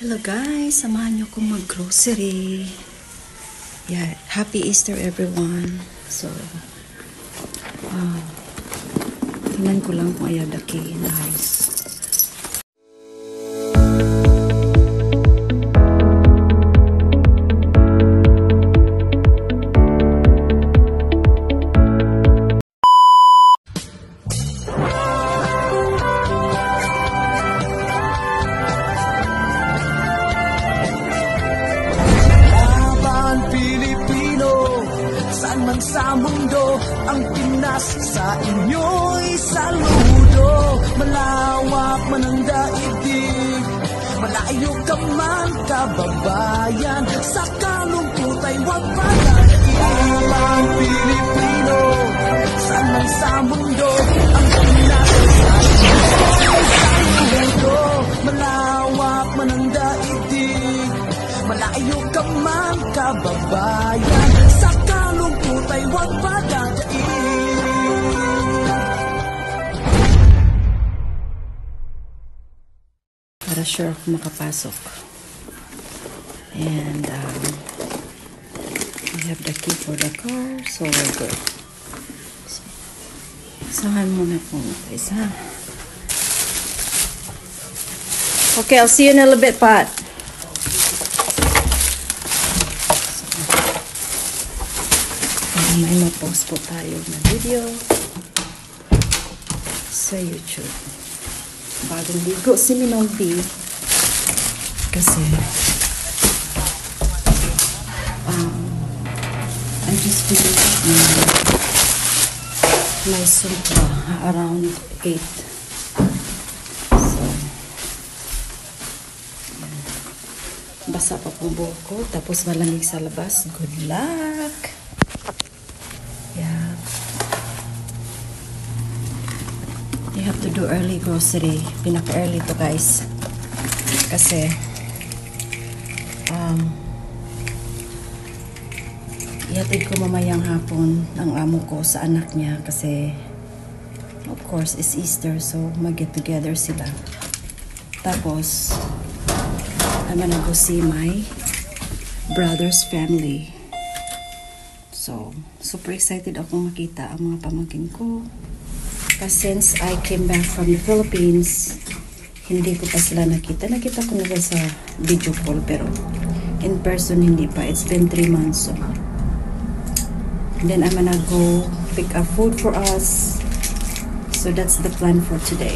Hello guys, samahan niyo kong mag-grocery. Yeah, happy Easter everyone. So, tingnan ko lang kung ayadaki in the house. Sa mundo, ang Pinas sa inyo'y saludo. Malawak man ang daigdig, malayo ka man kababayan, sa kalungkot ay huwag palatiin. Ang Pilipino, saan man sa mundo, ang Pinas sa inyo'y saludo. Malawak man ang daigdig, malayo ka man kababayan, sa kalungkot ay huwag padadain. Para sure ako makapasok. And we have the key for the car, so we're good. So, isahan muna po guys, ha? Okay, I'll see you in a little bit, Pat. May ma-post po tayo na video sa YouTube. Bagong ligo si Minong B. Kasi I just finished my sumpah around 8. So, basa pa po buhok ko. Tapos malamig sa labas. Good luck! Yeah. You have to do early grocery. Pinaka-early to guys. Kasi ihatid ko mamayang hapon ang amo ko sa anak niya kasi of course it's Easter, so mag-get together sila. Tapos I'm gonna go see my brother's family. So, super excited ako makita ang mga pamangkin ko. Kasi since I came back from the Philippines, hindi ko pa sila nakita. Nakita ko na sa video call, pero in person hindi pa. It's been 3 months. So. And then I'm gonna go pick up food for us. So that's the plan for today.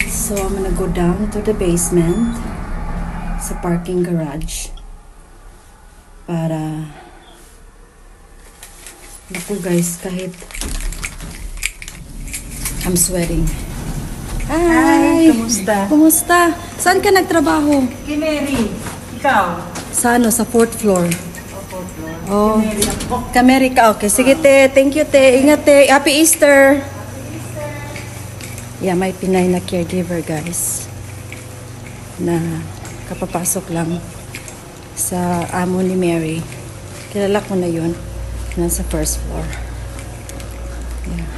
So I'm gonna go down to the basement sa parking garage para ako guys, kahit I'm sweating. Hi! Kumusta? Kumusta? Saan ka nagtrabaho? Kay Mary. Ikaw? Sa ano? Sa 4th floor? Fourth floor. Oh. Kay Mary ako. Kamerika. Okay. Sige te. Thank you te. Ingat te. Happy Easter! Yeah, may Pinay na caregiver guys. Na kapapasok lang sa amo ni Mary. Kilala ko na yun. Nasa 1st floor. Yeah.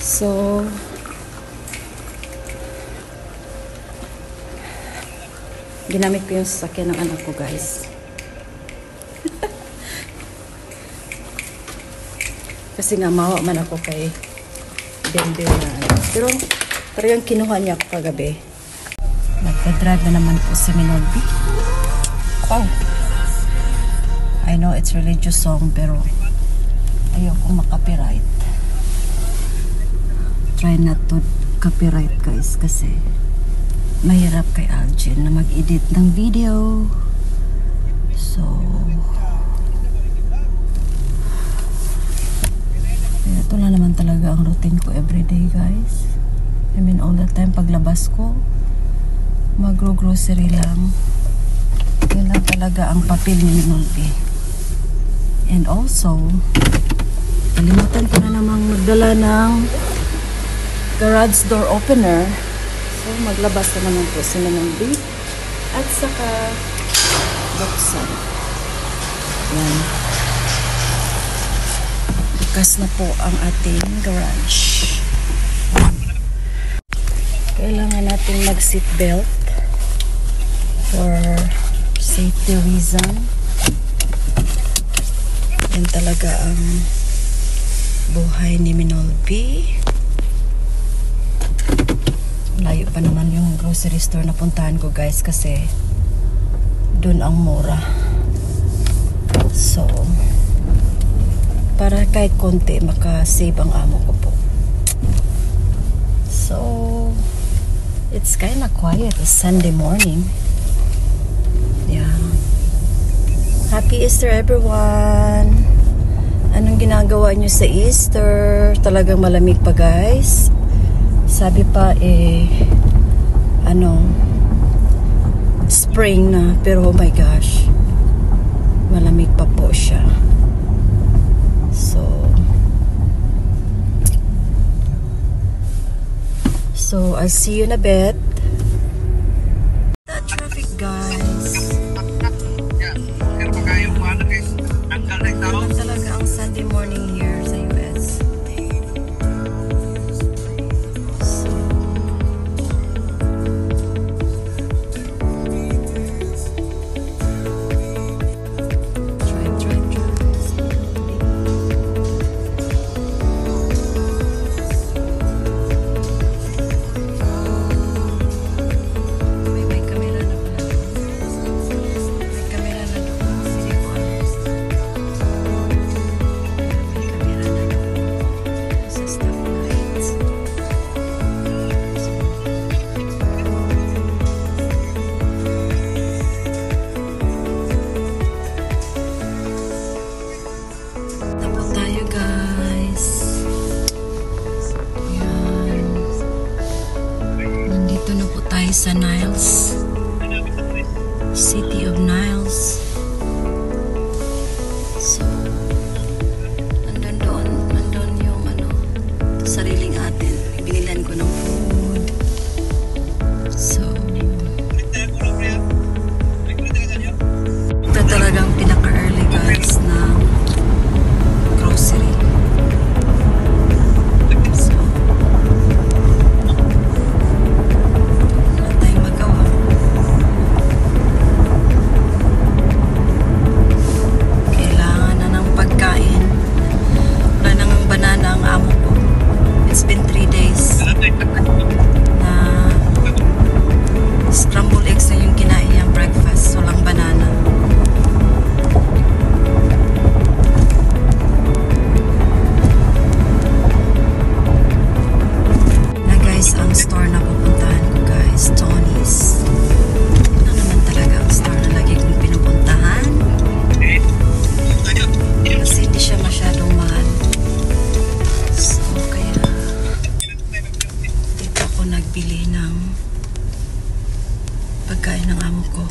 So, ginamit ko yung sasakyan ng anak ko, guys. Kasi nga, mawa man ako kay Bembe na. Pero, talagang kinuha niya ako kagabi. Nagpa-drive na naman po si Minolby. Oh! I know it's religious song, pero ayokong makapiright. Try not to copyright guys kasi mahirap kay Algin na mag-edit ng video. So ito na naman talaga ang routine ko everyday guys. I mean all the time paglabas ko mag-grocery lang. Yun lang talaga ang papel ni Minolby. And also kalimutan ko na namang magdala ng garage door opener. So, maglabas na naman po si Minolby. At saka, buksan. Yan. Bukas na po ang ating garage. Kailangan natin mag-seatbelt for safety reason. Yan talaga ang buhay ni Minolby. Layo pa naman yung grocery store na puntahan ko guys kasi dun ang mura. So, para kahit konti maka-save ang amo ko po. So, it's kind of quiet. It's Sunday morning. Yeah. Happy Easter everyone! Anong ginagawa nyo sa Easter? Talagang malamig pa guys. Sabi pa spring na. Pero oh my gosh, malamig pa po siya. So I'll see you in a bit. The traffic guys. Ganun talaga ang Sunday morning here sa US. So, drive. May camera na pala. May camera na doon. Hindi ko alam. May camera na doon. Sa stoplights. Tapo tayo guys. Yan. Nandito na po tayo sa Niles. City of Niles. So, nandun yung sariling atin. Binilan ko ng food. So, ito talagang pinaka-early guys na grocery. So, wala tayong magawa. Kailangan na ng pagkain. Wala nang banana ang amo ko. It's been 3 days na scrambled eggs na yung kinain niyang breakfast. Walang banana. Na guys, ang store na pupuntahan ko guys, Tony's. Ano naman talaga ang store na lagi kong pinupuntahan. Kasi hindi siya masyadong mahal. So, kaya dito ako nagbili ng pagkain ng amo ko.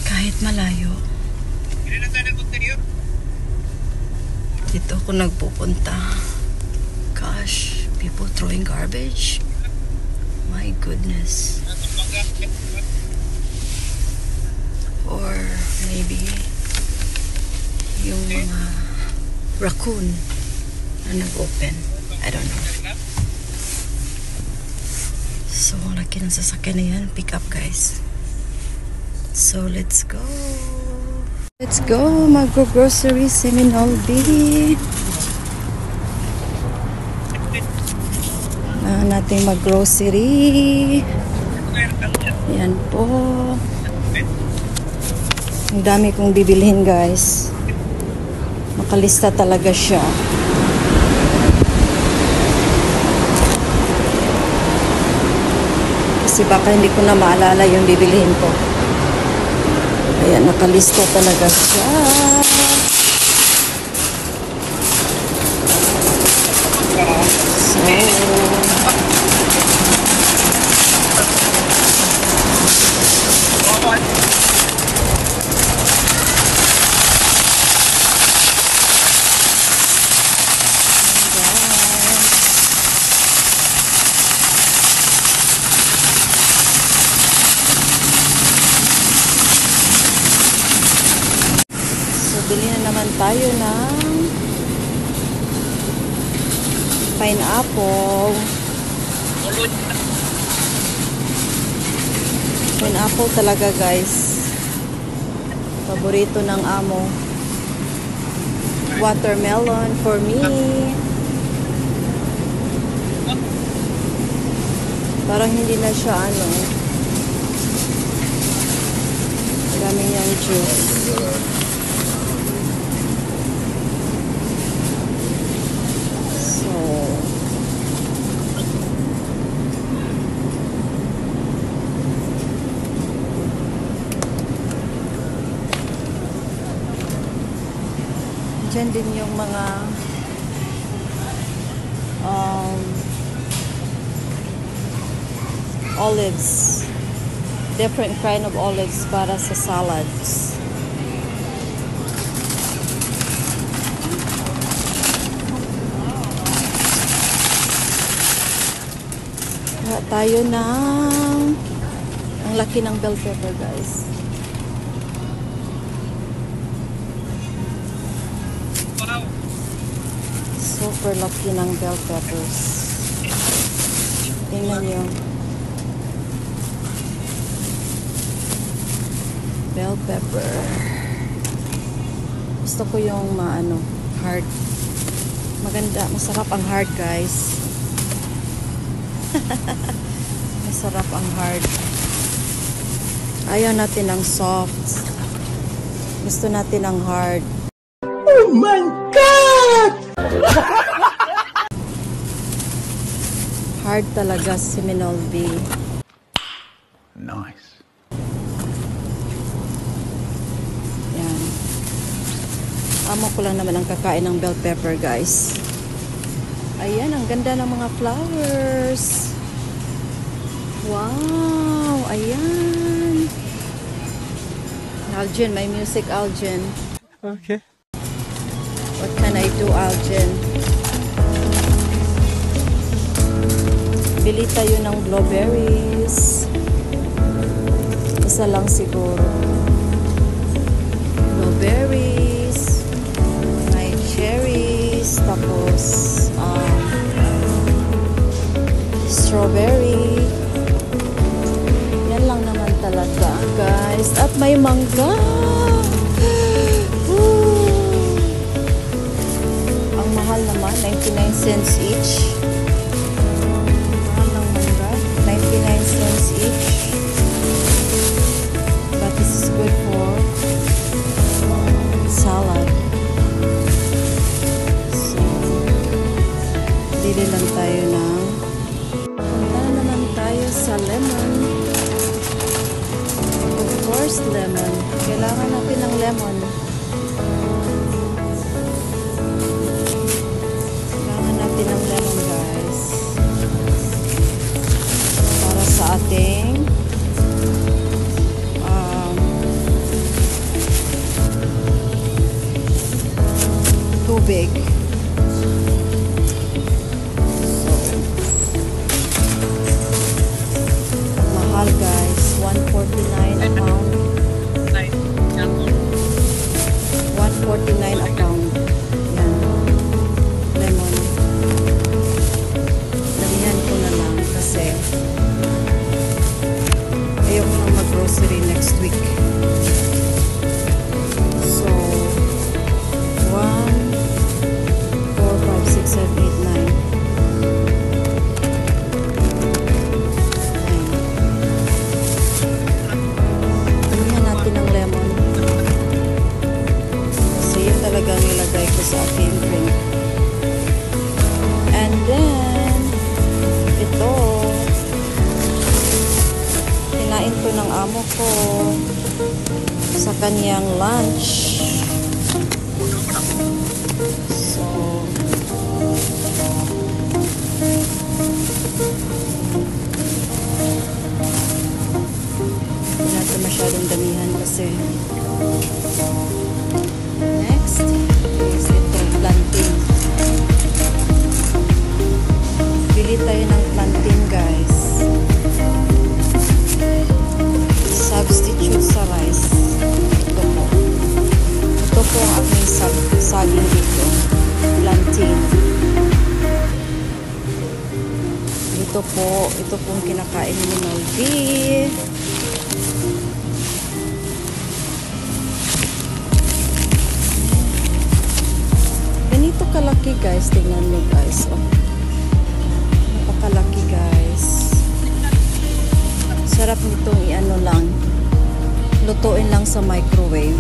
Kahit malayo. Dito ako nagpupunta. Gosh, people throwing garbage. My goodness. Or maybe yung mga raccoon na nag-open. I don't know. So, ang laki ng sasakyan na yan. Pick up guys. So, let's go. Let's go. Mag-grocery si Minolby. Natin mag-grocery. Yan po. Ang dami kong bibilhin guys. Makalista talaga siya. Kasi baka hindi ko na maalala yung bibilhin ko. Ayan, nakalista talaga siya. So, bili na naman tayo ng Pineapple. Pineapple talaga guys. Paborito ng amo. Watermelon for me. Parang hindi na siya ano. Dami niyang juice. So, dyan din yung mga olives, different kind of olives para sa salads. Kaya tayo ng ang laki ng bell pepper guys. Super laki ng bell peppers. Tingnan nyo. Bell pepper. Gusto ko yung maano, hard. Maganda, masarap ang hard guys. Masarap ang hard. Ayaw natin ng soft. Gusto natin ang hard. Oh my God! Hard talaga si Minolby. Nice. Yan. Amo ko lang naman ang kakain ng bell pepper guys. Ayan, ang ganda ng mga flowers. Wow, ayan. Algin, may music Algin. Okay. What can I do, Algin? Bili tayo ng blueberries. Isa lang siguro. Blueberries. May cherries. Tapos, strawberry. Yan lang naman talaga, guys. At may mangga. Ang mahal naman, 99 cents each. Mahal ng mangga, 99 cents each. But this is good for salad. So, bili lang tayo ng punta naman tayo sa lemon. Of course, lemon. Kailangan natin ng lemon. Kailangan natin ng lemon, guys. Para sa ating tubig. Mahal guys, 149 a pound. 149 a pound. Yan. Lemon. Damihan ko na lang kasi ayoko nang mag-grocery next week. So, 1, 4, 5, 6, 7, 8, 9. Damihan natin ng lemon. Kasi yun talaga nilagay ko sa aking drink. And then, ito, kinain ko ng amo ko sa kanyang lunch. So, hindi natin masyadong damihan kasi. Next is ito, plantain. Bili tayo ng plantain, guys. Substitute sa rice. Ito po. Ito po ang aking saging dito. Plantain. Ito pong kinakain ni Nolby. Ganito kalaki guys, tingnan nyo guys. Oh. Napakalaki guys. Sarap nitong i-ano lang. Lutuin lang sa microwave.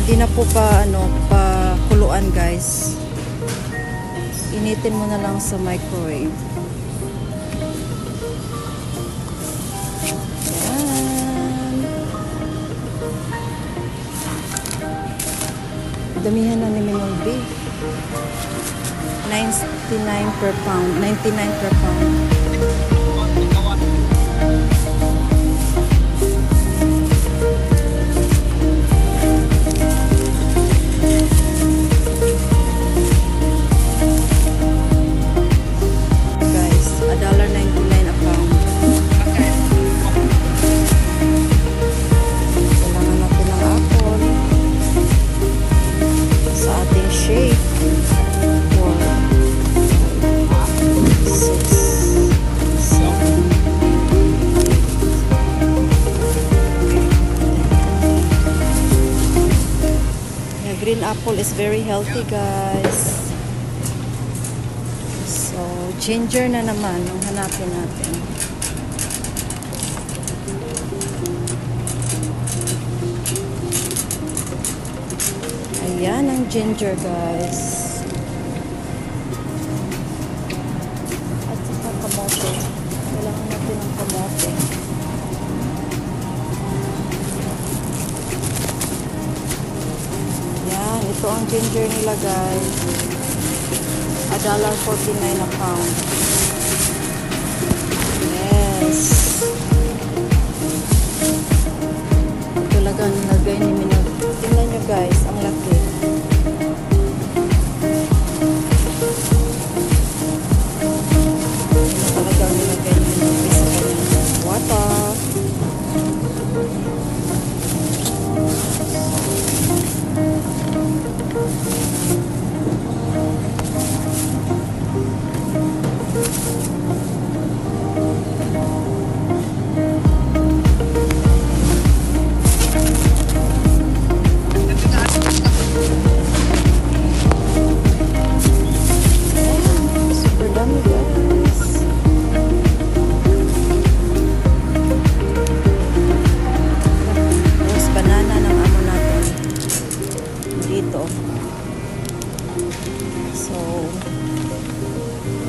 Hindi na po pa kuluan guys. Initin mo na lang sa microwave. Yan. Damihan na ni Minolby. 99 per pound. 99 per pound. Green apple is very healthy guys. So ginger na naman ang hanapin natin. Ayan ang ginger guys. At saka kamote. Kailangan natin ng kamote. Ito ang ginger nila guys. $1.49 a pound. Yes. Ito talaga nilagay ni Minolby. Tingnan nyo guys, ang laki. Ito talaga nilagay ni Minolby sa kanyang water.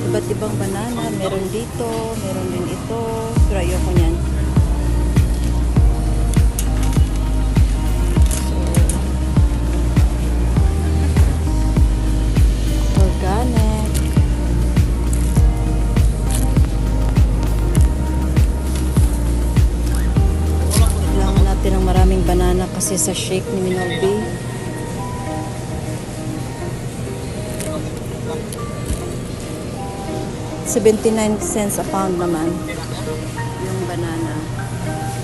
Iba't ibang banana, meron dito, meron din ito, pero ayoko niyan. So, organic. Kailangan natin ng maraming banana kasi sa shake ni Minolby. $0.79 a pound naman yung banana,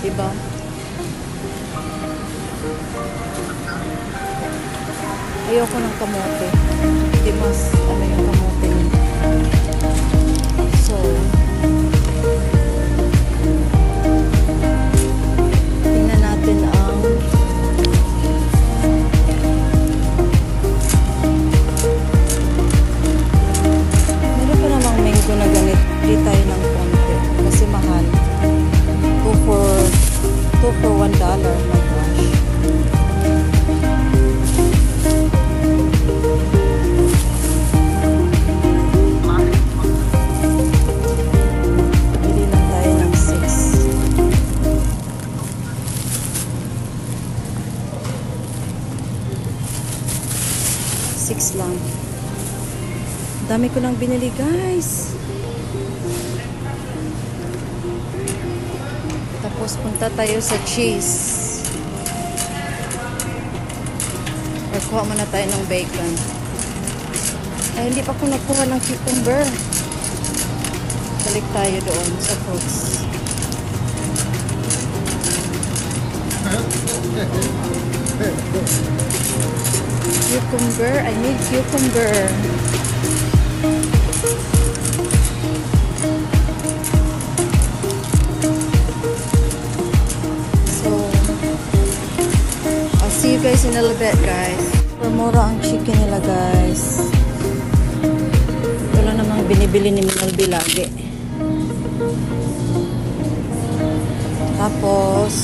diba? Ayoko ng kamote, di mas yung kamote niya. So tingnan natin ang na ganit, di tayo ng konti kasi mahal. 2 for $1, my gosh. Bili lang tayo ng 6 lang. Dami ko lang binili guys. Tapos punta tayo sa cheese. Or kuha muna tayo ng bacon. Ay, hindi pa ako nagkuha ng cucumber. Balik tayo doon sa fruits. Cucumber. I need cucumber. a little bit, guys. Mura ang chicken nila, guys. Wala namang binibili ni Minalbi lagi. Tapos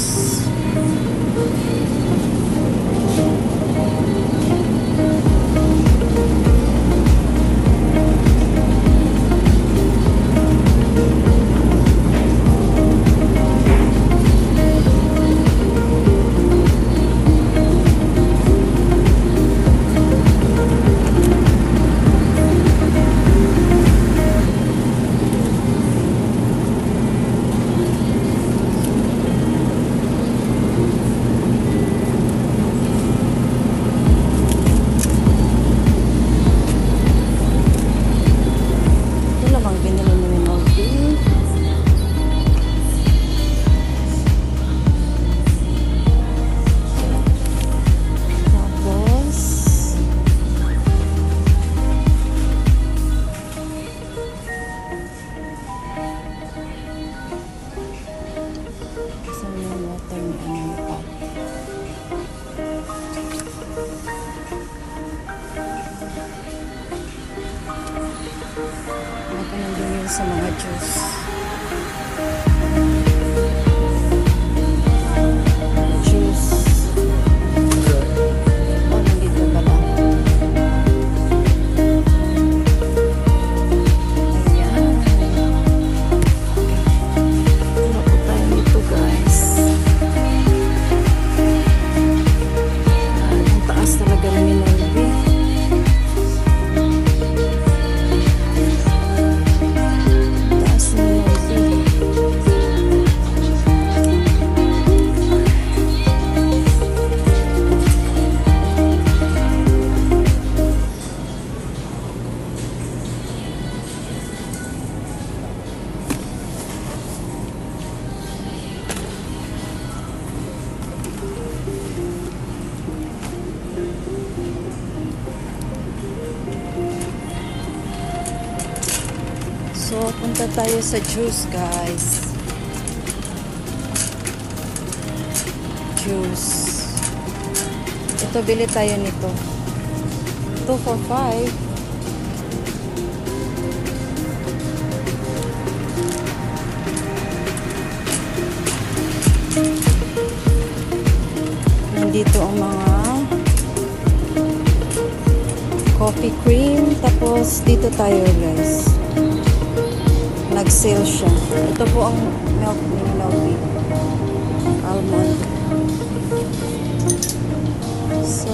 sa mga juice. Juice. Oh, nandito pala. Ayan. Wala po tayo nito, guys. Ang taas talaga ng Minalbi. So, punta tayo sa juice, guys. Juice. Ito, bili tayo nito. 2 for 5. Nandito ang mga coffee cream. Tapos, dito tayo, guys. Nag-sale siya. Ito po ang milk ni Minalbi. Almond. So,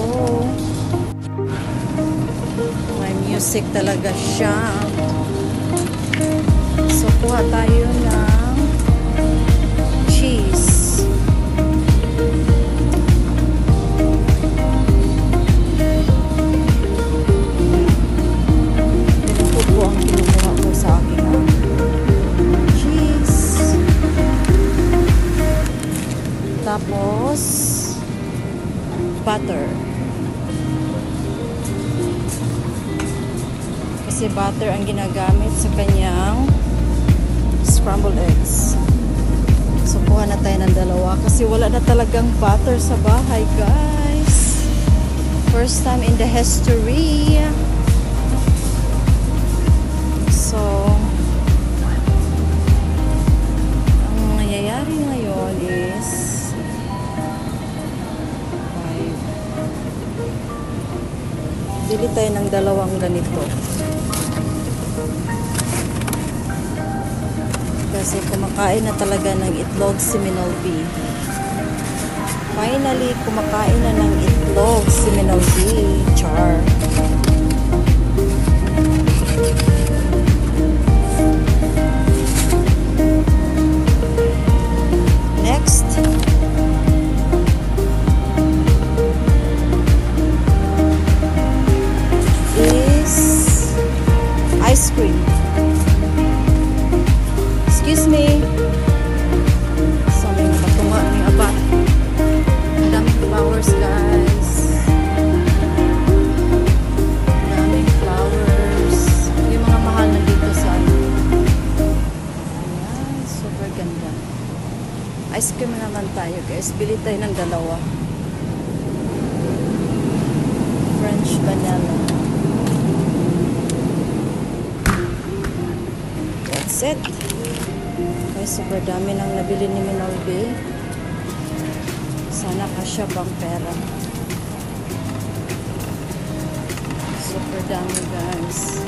may music talaga siya. So, kuha tayo ng cheese. Ito po ang kinukuha ko sa aking tapos butter, kasi butter ang ginagamit sa kanyang scrambled eggs. So kuha na tayo ng dalawa kasi wala na talagang butter sa bahay, guys. First time in the history. So ang nangyayari ngayon is bili tayo ng dalawang ganito. Kasi kumakain na talaga ng itlog si Minalbi. Finally, kumakain na ng itlog si Minalbi. Char. Next. Ice cream. Excuse me. So, may patunga ng abat. Ang daming flowers, guys. Ang daming flowers. Yung mga mahal na dito sa ayan, super ganda. Ice cream naman tayo, guys. Bili tayo ng dalawa. set. Ay, super dami nang nabili ni Minolby. Sana kasya bang pera. Super dami guys.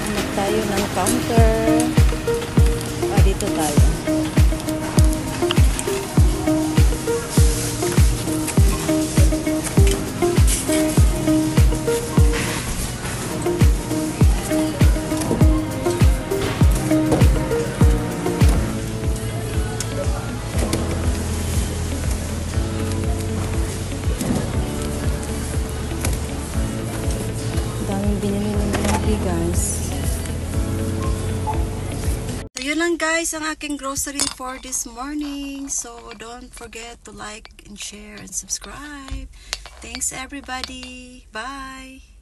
Hanap tayo ng counter. Dito tayo. Daming binili ng guys. So, yun lang guys ang aking grocery for this morning. So, don't forget to like and share and subscribe. Thanks everybody. Bye!